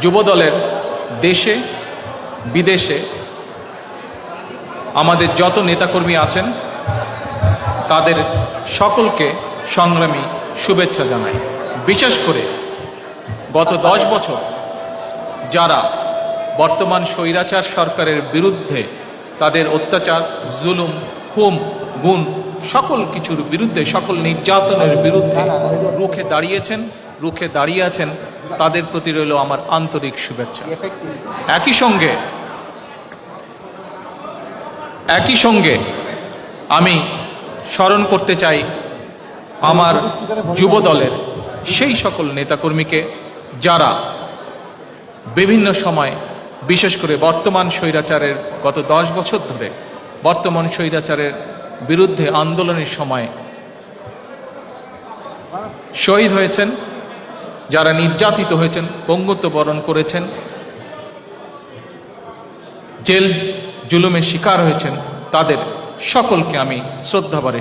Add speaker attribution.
Speaker 1: যুবদলের দেশে বিদেশে আমাদের যত নেতাকর্মী আছেন তাদের সকলকে সংগ্রামী শুভেচ্ছা জানাই। বিশেষ করে গত 10 বছর যারা বর্তমান স্বৈরাচার সরকারের বিরুদ্ধে তাদের অত্যাচার, জুলুম, খুন, গুম সকল কিছুর বিরুদ্ধে, সকল নির্যাতনের বিরুদ্ধে রুখে দাঁড়িয়ে আছেন, তাদের প্রতি রইল আমার আন্তরিক শুভেচ্ছা। একই সঙ্গে আমি স্মরণ করতে চাই আমার যুব দলের সেই সকল নেতাকর্মীকে যারা বিভিন্ন সময়, বিশেষ করে বর্তমান স্বৈরাচারের গত 10 বছর ধরে বর্তমান স্বৈরাচারের বিরুদ্ধে আন্দোলনের সময় শহীদ হয়েছেন, যারা নির্যাতিত হয়েছেন, পঙ্গুত্ব বরণ করেছেন, জেল জুলুমের শিকার হয়েছেন, তাদের সকলকে আমি শ্রদ্ধাভরে